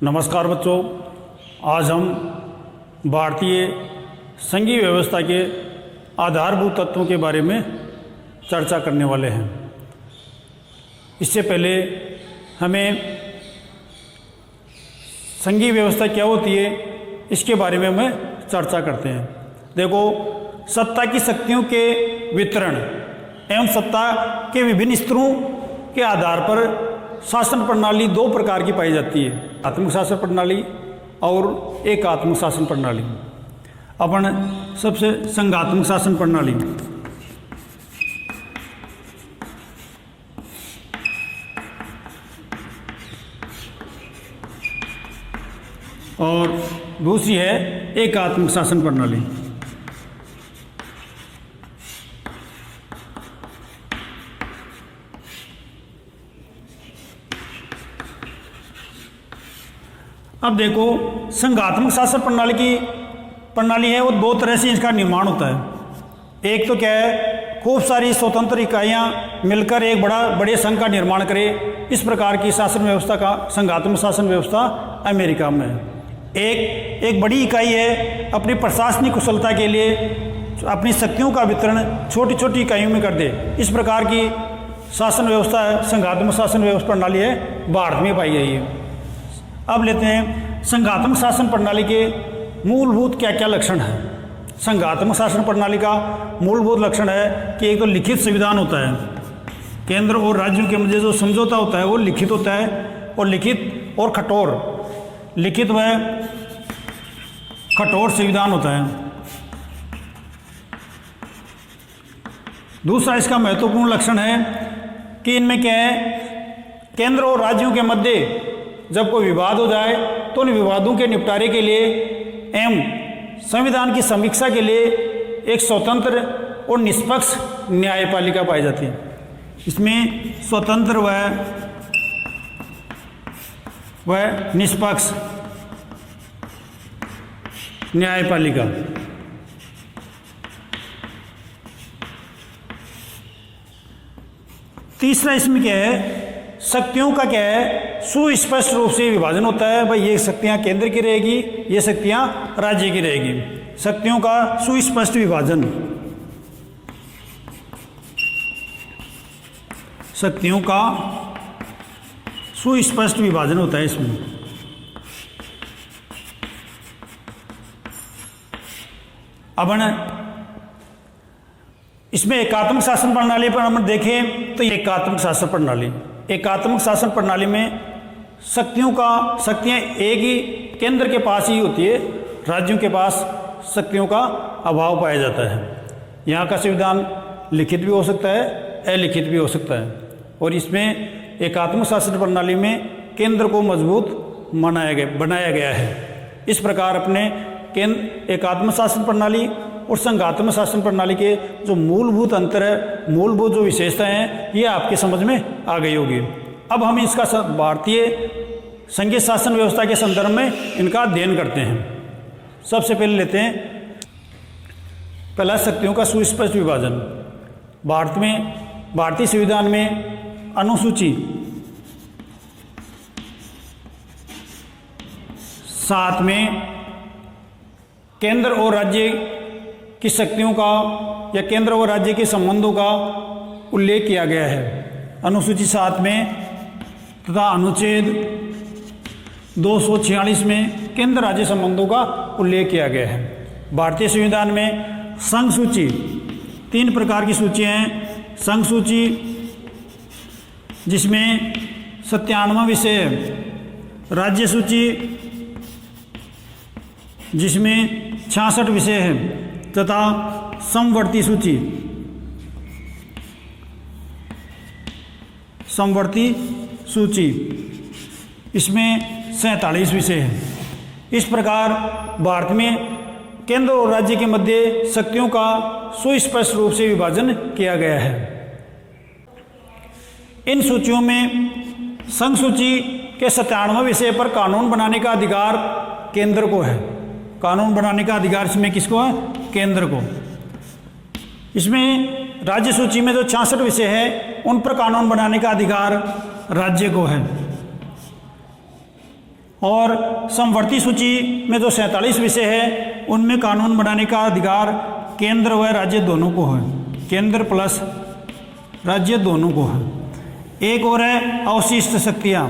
नमस्कार बच्चों, आज हम भारतीय संघीय व्यवस्था के आधारभूत तत्वों के बारे में चर्चा करने वाले हैं। इससे पहले हमें संघीय व्यवस्था क्या होती है इसके बारे में हम चर्चा करते हैं। देखो, सत्ता की शक्तियों के वितरण एवं सत्ता के विभिन्न स्तरों के आधार पर शासन प्रणाली दो प्रकार की पाई जाती है, आत्मक शासन प्रणाली और एकात्मक शासन प्रणाली। अपन सबसे संघात्मक शासन प्रणाली। और दूसरी है एकात्मक शासन प्रणाली। अब देखो, संघात्मक शासन प्रणाली है वो दो तरह से इसका निर्माण होता है। एक तो क्या है, खूब सारी स्वतंत्र इकाइयां मिलकर एक बड़े संघ का निर्माण करे। इस प्रकार की शासन व्यवस्था का संघात्मक शासन व्यवस्था अमेरिका में है। एक बड़ी इकाई है अपनी प्रशासनिक कुशलता के लिए अपनी शक्तियों का वितरण छोटी छोटी इकाइयों में कर दे। इस प्रकार की शासन व्यवस्था संघात्मक शासन व्यवस्था प्रणाली है, भारत में पाई गई है। अब लेते हैं संघात्मक शासन प्रणाली के मूलभूत क्या क्या लक्षण हैं। संघात्मक शासन प्रणाली का मूलभूत लक्षण है कि एक तो लिखित संविधान होता है। केंद्र और राज्यों के मध्य जो समझौता होता है वो लिखित होता है, और लिखित और कठोर, लिखित व कठोर संविधान होता है। दूसरा इसका महत्वपूर्ण लक्षण है कि इनमें क्या है, केंद्र और राज्यों के मध्य जब कोई विवाद हो जाए तो उन विवादों के निपटारे के लिए एवं संविधान की समीक्षा के लिए एक स्वतंत्र और निष्पक्ष न्यायपालिका पाई जाती है। इसमें स्वतंत्र व निष्पक्ष न्यायपालिका। तीसरा इसमें क्या है, शक्तियों का क्या है, सुस्पष्ट रूप से विभाजन होता है। भाई ये शक्तियां केंद्र की रहेगी, ये शक्तियां राज्य की रहेगी। शक्तियों का सुस्पष्ट विभाजन, शक्तियों का सुस्पष्ट विभाजन होता है इसमें। अब इसमें एकात्मक शासन प्रणाली पर हम देखें तो एकात्मक शासन प्रणाली, एकात्मक शासन प्रणाली में शक्तियां एक ही केंद्र के पास ही होती है, राज्यों के पास शक्तियों का अभाव पाया जाता है। यहाँ का संविधान लिखित भी हो सकता है, अलिखित भी हो सकता है। और इसमें एकात्मक शासन प्रणाली में केंद्र को मजबूत बनाया गया है। इस प्रकार अपने एकात्मक शासन प्रणाली और संघात्मक शासन प्रणाली के जो मूलभूत अंतर है, मूलभूत जो विशेषताएं हैं, ये आपके समझ में आ गई होगी। अब हम इसका भारतीय संघीय शासन व्यवस्था के संदर्भ में इनका अध्ययन करते हैं। सबसे पहले लेते हैं पहला शक्तियों का सुस्पष्ट विभाजन। भारतीय संविधान में अनुसूची 7 में केंद्र और राज्य की शक्तियों का या केंद्र और राज्य के संबंधों का उल्लेख किया गया है। अनुसूची 7 में तथा अनुच्छेद 246 में केंद्र राज्य संबंधों का उल्लेख किया गया है। भारतीय संविधान में संघ सूची 3 प्रकार की सूचियाँ हैं। संघ सूची जिसमें 97 विषय है, राज्य सूची जिसमें 66 विषय हैं, तथा समवर्ती सूची, इसमें 47 विषय हैं। इस प्रकार भारत में केंद्र और राज्य के मध्य शक्तियों का सुस्पष्ट रूप से विभाजन किया गया है। इन सूचियों में संघ सूची के 97 विषय पर कानून बनाने का अधिकार केंद्र को है। कानून बनाने का अधिकार इसमें किसको है? केंद्र को। इसमें राज्य सूची में जो 66 विषय है उन पर कानून बनाने का अधिकार राज्य को है। और समवर्ती सूची में जो 47 विषय है उनमें कानून बनाने का अधिकार केंद्र व राज्य दोनों को है, केंद्र प्लस राज्य दोनों को है। एक और है अवशिष्ट शक्तियाँ,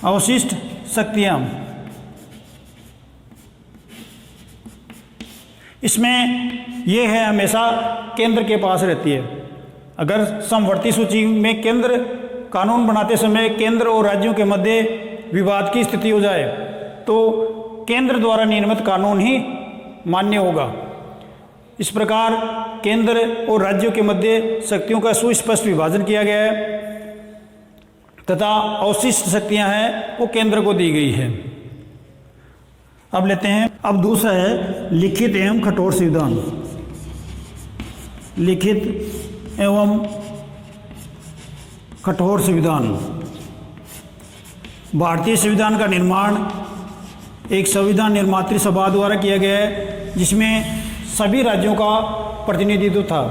अवशिष्ट शक्तियाँ, इसमें यह है हमेशा केंद्र के पास रहती है। अगर समवर्ती सूची में केंद्र कानून बनाते समय केंद्र और राज्यों के मध्य विवाद की स्थिति हो जाए तो केंद्र द्वारा निर्मित कानून ही मान्य होगा। इस प्रकार केंद्र और राज्यों के मध्य शक्तियों का सुस्पष्ट विभाजन किया गया है तथा अवशिष्ट शक्तियां हैं वो केंद्र को दी गई है। अब लेते हैं, अब दूसरा है लिखित एवं कठोर संविधान। लिखित एवं कठोर संविधान। भारतीय संविधान का निर्माण एक संविधान निर्मात्री सभा द्वारा किया गया है जिसमें सभी राज्यों का प्रतिनिधित्व था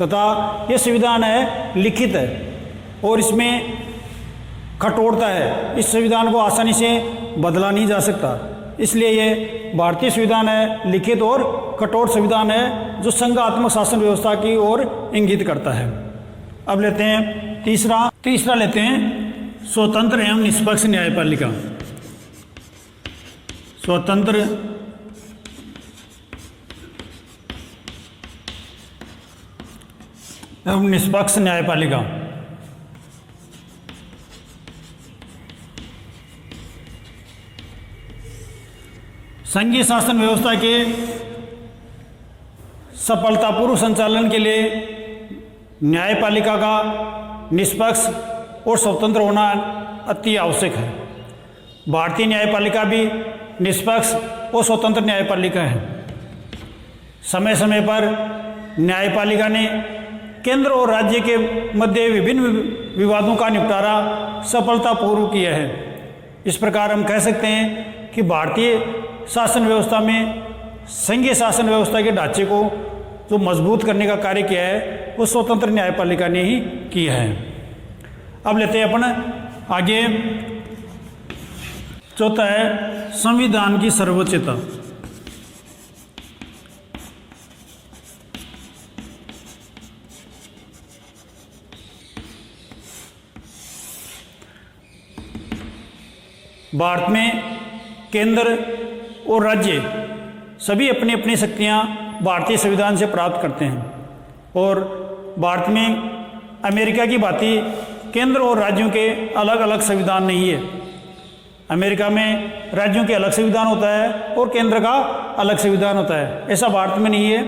तथा यह संविधान है लिखित है और इसमें कठोरता है। इस संविधान को आसानी से बदला नहीं जा सकता, इसलिए ये भारतीय संविधान है लिखित और कठोर संविधान है जो संघात्मक शासन व्यवस्था की ओर इंगित करता है। अब लेते हैं तीसरा लेते हैं स्वतंत्र एवं निष्पक्ष न्यायपालिका। स्वतंत्र एवं निष्पक्ष न्यायपालिका। संघीय शासन व्यवस्था के सफलतापूर्वक संचालन के लिए न्यायपालिका का निष्पक्ष और स्वतंत्र होना अति आवश्यक है। भारतीय न्यायपालिका भी निष्पक्ष और स्वतंत्र न्यायपालिका है। समय समय पर न्यायपालिका ने केंद्र और राज्य के मध्य विभिन्न विवादों का निपटारा सफलतापूर्वक किया है। इस प्रकार हम कह सकते हैं कि भारतीय शासन व्यवस्था में संघीय शासन व्यवस्था के ढांचे को जो मजबूत करने का कार्य किया है वो स्वतंत्र न्यायपालिका ने ही किया है। अब लेते हैं अपन आगे, चौथा है संविधान की सर्वोच्चता। भारत में केंद्र और राज्य सभी अपनी अपनी शक्तियां भारतीय संविधान से प्राप्त करते हैं और भारत में अमेरिका की भांति केंद्र और राज्यों के अलग अलग संविधान नहीं है। अमेरिका में राज्यों के अलग संविधान होता है और केंद्र का अलग संविधान होता है, ऐसा भारत में नहीं है।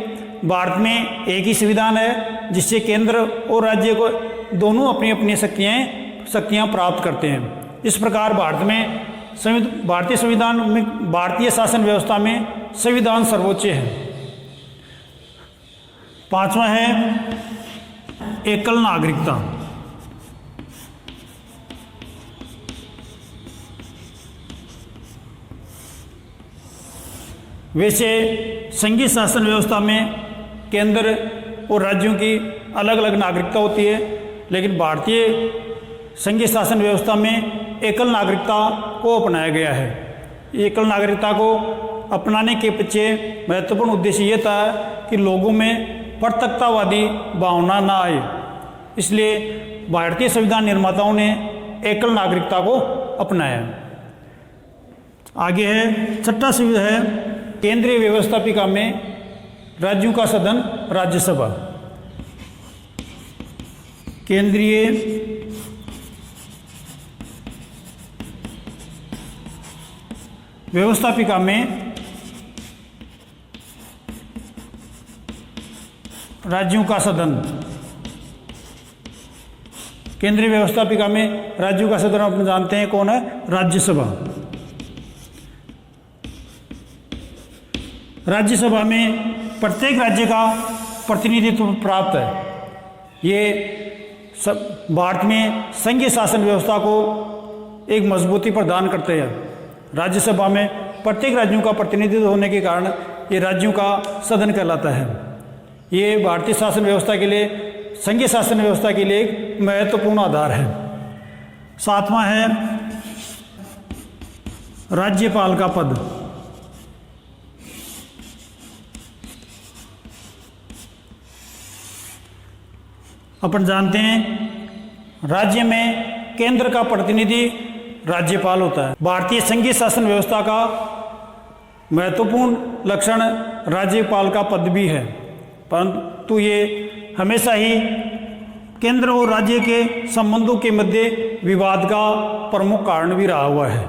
भारत में एक ही संविधान है जिससे केंद्र और राज्य को दोनों अपनी अपनी शक्तियाँ प्राप्त करते हैं। इस प्रकार भारत में भारतीय संविधान में भारतीय शासन व्यवस्था में संविधान सर्वोच्च है। पांचवा है एकल नागरिकता। वैसे संघीय शासन व्यवस्था में केंद्र और राज्यों की अलग अलग नागरिकता होती है, लेकिन भारतीय संघीय शासन व्यवस्था में एकल नागरिकता को अपनाया गया है। एकल नागरिकता को अपनाने के पीछे महत्वपूर्ण उद्देश्य ये था कि लोगों में पृथकतावादी भावना ना आए, इसलिए भारतीय संविधान निर्माताओं ने एकल नागरिकता को अपनाया। आगे है छठा है केंद्रीय व्यवस्थापिका में राज्यों का सदन राज्यसभा। केंद्रीय व्यवस्थापिका में राज्यों का सदन। केंद्रीय व्यवस्थापिका में राज्यों का सदन आप जानते हैं कौन है? राज्यसभा। राज्यसभा में प्रत्येक राज्य का प्रतिनिधित्व प्राप्त है। ये सब भारत में संघीय शासन व्यवस्था को एक मजबूती प्रदान करते हैं। राज्यसभा में प्रत्येक राज्यों का प्रतिनिधित्व होने के कारण ये राज्यों का सदन कहलाता है। ये भारतीय शासन व्यवस्था के लिए, संघीय शासन व्यवस्था के लिए एक महत्वपूर्ण आधार है। सातवां है राज्यपाल का पद। अपन जानते हैं राज्य में केंद्र का प्रतिनिधि राज्यपाल होता है। भारतीय संघीय शासन व्यवस्था का महत्वपूर्ण लक्षण राज्यपाल का पद भी है, परंतु ये हमेशा ही केंद्र और राज्य के संबंधों के मध्य विवाद का प्रमुख कारण भी रहा हुआ है।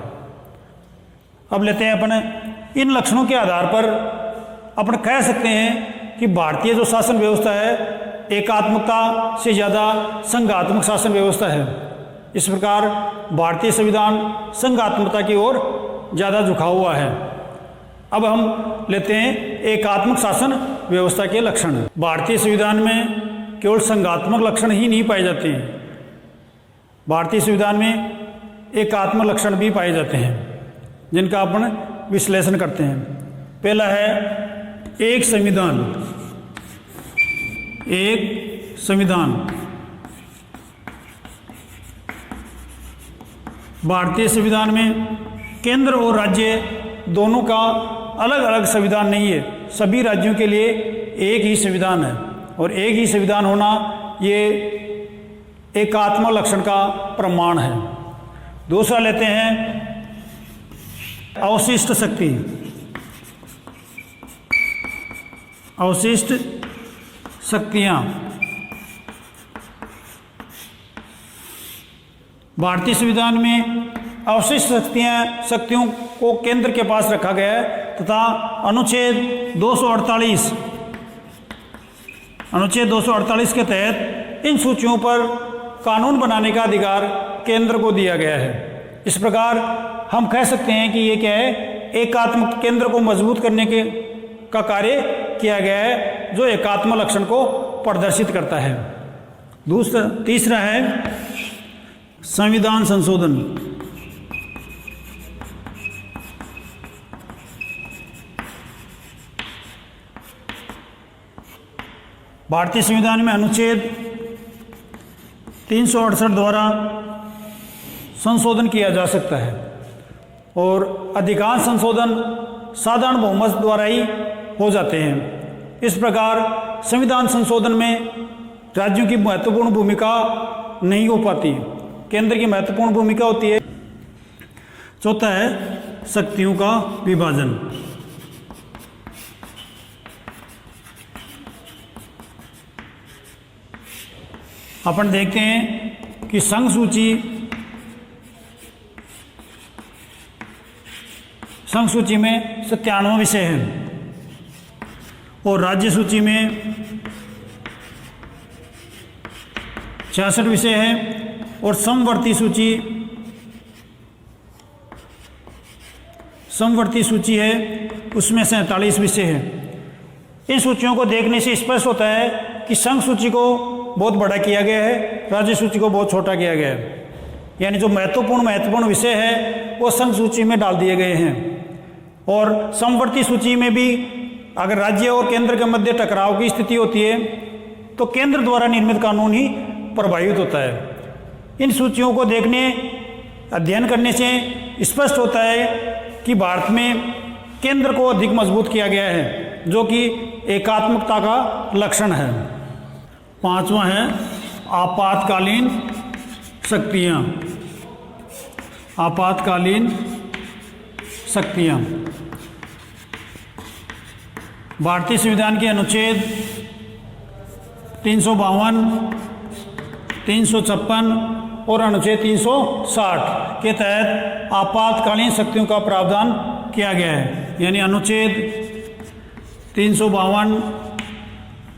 अब लेते हैं अपन इन लक्षणों के आधार पर अपन कह सकते हैं कि भारतीय जो शासन व्यवस्था है एकात्मकता से ज़्यादा संघात्मक शासन व्यवस्था है। इस प्रकार भारतीय संविधान संघात्मकता की ओर ज़्यादा झुका हुआ है। अब हम लेते हैं एकात्मक शासन व्यवस्था के लक्षण। भारतीय संविधान में केवल संघात्मक लक्षण ही नहीं पाए जाते हैं, भारतीय संविधान में एकात्मक लक्षण भी पाए जाते हैं जिनका अपन विश्लेषण करते हैं। पहला है एक संविधान। एक संविधान भारतीय संविधान में केंद्र और राज्य दोनों का अलग अलग संविधान नहीं है, सभी राज्यों के लिए एक ही संविधान है और एक ही संविधान होना ये एकात्मक लक्षण का प्रमाण है। दूसरा लेते हैं अवशिष्ट शक्ति। अवशिष्ट शक्तियाँ भारतीय संविधान में अवशिष्ट शक्तियों को केंद्र के पास रखा गया है तथा अनुच्छेद 248 के तहत इन सूचियों पर कानून बनाने का अधिकार केंद्र को दिया गया है। इस प्रकार हम कह सकते हैं कि ये क्या है, एकात्मक केंद्र को मजबूत करने का कार्य किया गया है जो एकात्मक लक्षण को प्रदर्शित करता है। तीसरा है संविधान संशोधन। भारतीय संविधान में अनुच्छेद 368 द्वारा संशोधन किया जा सकता है और अधिकांश संशोधन साधारण बहुमत द्वारा ही हो जाते हैं। इस प्रकार संविधान संशोधन में राज्यों की महत्वपूर्ण भूमिका नहीं हो पाती, केंद्र की महत्वपूर्ण भूमिका होती है। चौथा है शक्तियों का विभाजन। अपन देखते हैं कि संघ सूची में 97 विषय हैं और राज्य सूची में 66 विषय हैं और समवर्ती सूची है उसमें 47 विषय हैं। इन सूचियों को देखने से स्पष्ट होता है कि संघ सूची को बहुत बड़ा किया गया है, राज्य सूची को बहुत छोटा किया गया है, यानी जो महत्वपूर्ण विषय है वो संघ सूची में डाल दिए गए हैं। और समवर्ती सूची में भी अगर राज्य और केंद्र के मध्य टकराव की स्थिति होती है तो केंद्र द्वारा निर्मित कानून ही प्रभावित होता है। इन सूचियों को अध्ययन करने से स्पष्ट होता है कि भारत में केंद्र को अधिक मजबूत किया गया है जो कि एकात्मकता का लक्षण है। पांचवा है आपातकालीन शक्तियाँ। आपातकालीन शक्तियाँ भारतीय संविधान के अनुच्छेद 352, 356 और अनुच्छेद 360 के तहत आपातकालीन शक्तियों का प्रावधान किया गया है। यानी अनुच्छेद 352,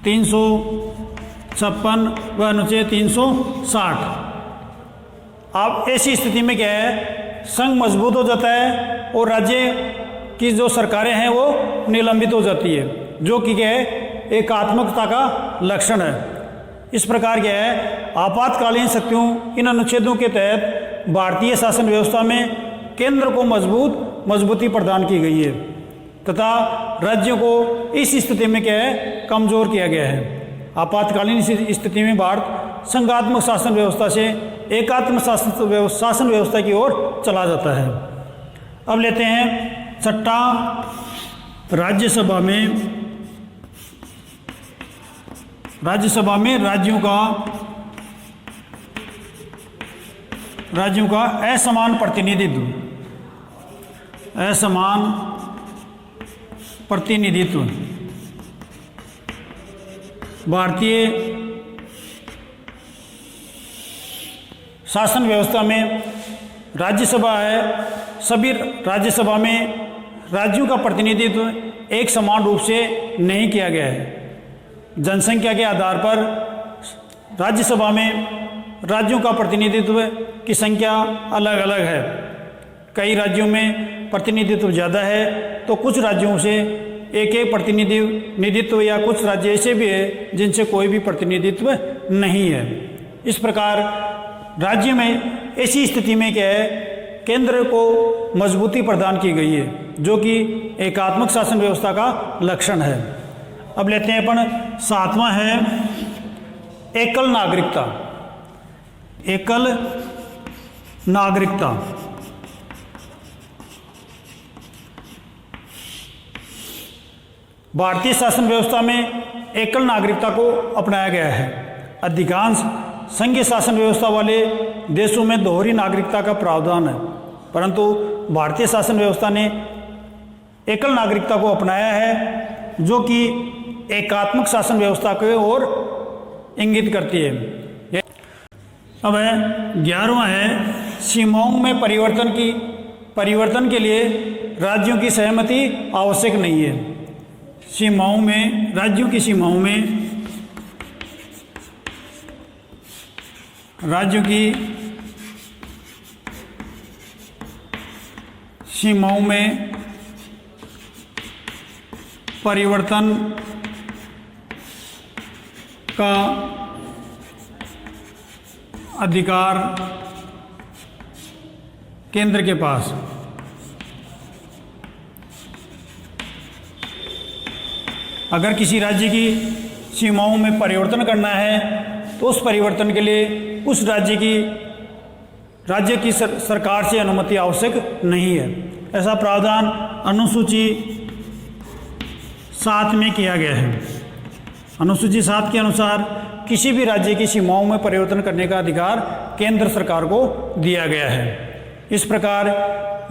356 व अनुच्छेद 360। अब ऐसी स्थिति में क्या है, संघ मजबूत हो जाता है और राज्य की जो सरकारें हैं वो निलंबित हो जाती है, जो कि क्या है, एकात्मकता का लक्षण है। इस प्रकार क्या है, आपातकालीन शक्तियों इन अनुच्छेदों के तहत भारतीय शासन व्यवस्था में केंद्र को मजबूती प्रदान की गई है तथा राज्यों को इस स्थिति में क्या है, कमजोर किया गया है। आपातकालीन स्थिति में भारत संघात्मक शासन व्यवस्था से एकात्मक शासन व्यवस्था की ओर चला जाता है। अब लेते हैं छठा, राज्यसभा में राज्यों का असमान प्रतिनिधित्व। भारतीय शासन व्यवस्था में राज्यसभा है, सभी राज्यसभा में राज्यों का प्रतिनिधित्व एक समान रूप से नहीं किया गया है। जनसंख्या के आधार पर राज्यसभा में राज्यों का प्रतिनिधित्व की संख्या अलग अलग है। कई राज्यों में प्रतिनिधित्व ज़्यादा है तो कुछ राज्यों से एक प्रतिनिधित्व या कुछ राज्य ऐसे भी है जिनसे कोई भी प्रतिनिधित्व नहीं है। इस प्रकार राज्य में ऐसी स्थिति में क्या है, केंद्र को मजबूती प्रदान की गई है जो कि एकात्मक शासन व्यवस्था का लक्षण है। अब लेते हैं अपन सातवां है एकल नागरिकता। भारतीय शासन व्यवस्था में एकल नागरिकता को अपनाया गया है। अधिकांश संघीय शासन व्यवस्था वाले देशों में दोहरी नागरिकता का प्रावधान है, परंतु भारतीय शासन व्यवस्था ने एकल नागरिकता को अपनाया है जो कि एकात्मक शासन व्यवस्था की ओर इंगित करती है। अब है 11वां है सीमाओं में परिवर्तन के लिए राज्यों की सहमति आवश्यक नहीं है। राज्यों की सीमाओं में परिवर्तन का अधिकार केंद्र के पास। अगर किसी राज्य की सीमाओं में परिवर्तन करना है तो उस परिवर्तन के लिए उस राज्य की सरकार से अनुमति आवश्यक नहीं है। ऐसा प्रावधान अनुसूची 7 में किया गया है। अनुसूची 7 के अनुसार किसी भी राज्य की सीमाओं में परिवर्तन करने का अधिकार केंद्र सरकार को दिया गया है। इस प्रकार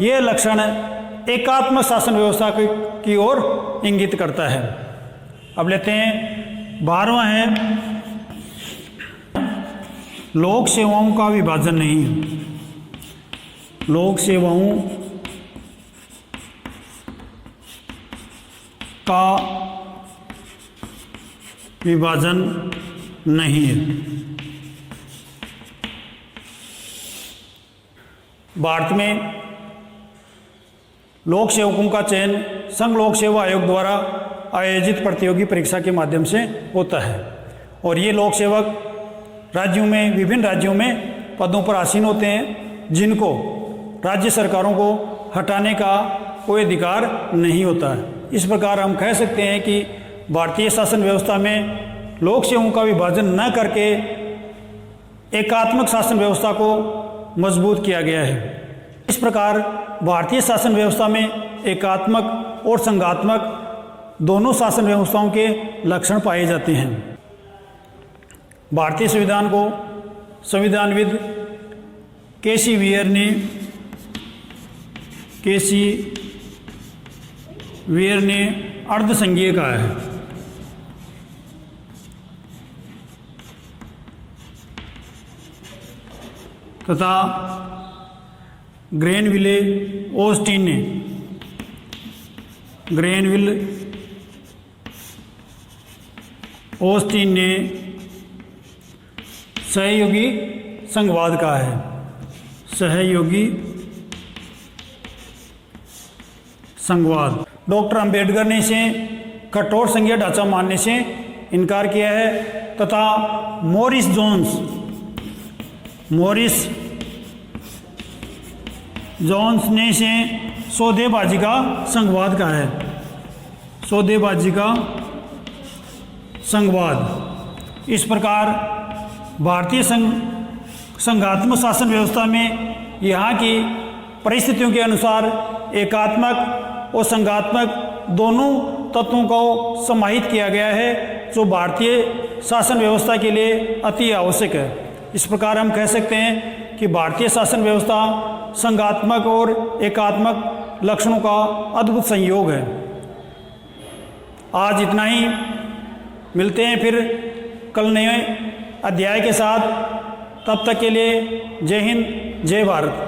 यह लक्षण एकात्मक शासन व्यवस्था की ओर इंगित करता है। अब लेते हैं 12वां है लोक सेवाओं का विभाजन नहीं है। लोक सेवाओं का विभाजन नहीं है। भारत में लोक सेवकों का चयन संघ लोक सेवा आयोग द्वारा आयोजित प्रतियोगी परीक्षा के माध्यम से होता है और ये लोक सेवक विभिन्न राज्यों में पदों पर आसीन होते हैं जिनको राज्य सरकारों को हटाने का कोई अधिकार नहीं होता है। इस प्रकार हम कह सकते हैं कि भारतीय शासन व्यवस्था में लोक सेवकों का विभाजन न करके एकात्मक शासन व्यवस्था को मजबूत किया गया है। इस प्रकार भारतीय शासन व्यवस्था में एकात्मक और संघात्मक दोनों शासन व्यवस्थाओं के लक्षण पाए जाते हैं। भारतीय संविधान को संविधानविद केसी वियर ने अर्धसंघीय कहा है तथा ग्रेनविल ओस्टीन ने सहयोगी संघवाद कहा है। सहयोगी संघवाद। डॉक्टर अंबेडकर ने इसे कठोर संघीय ढांचा मानने से इनकार किया है तथा मॉरिस जोन्स ने इसे सौदेबाजी का संघवाद कहा है। सौदेबाजी का संघवाद। इस प्रकार भारतीय संघात्मक शासन व्यवस्था में यहाँ की परिस्थितियों के अनुसार एकात्मक और संघात्मक दोनों तत्वों को समाहित किया गया है, जो भारतीय शासन व्यवस्था के लिए अति आवश्यक है। इस प्रकार हम कह सकते हैं कि भारतीय शासन व्यवस्था संघात्मक और एकात्मक लक्षणों का अद्भुत संयोग है। आज इतना ही, मिलते हैं फिर कल नए अध्याय के साथ। तब तक के लिए जय हिंद, जय भारत।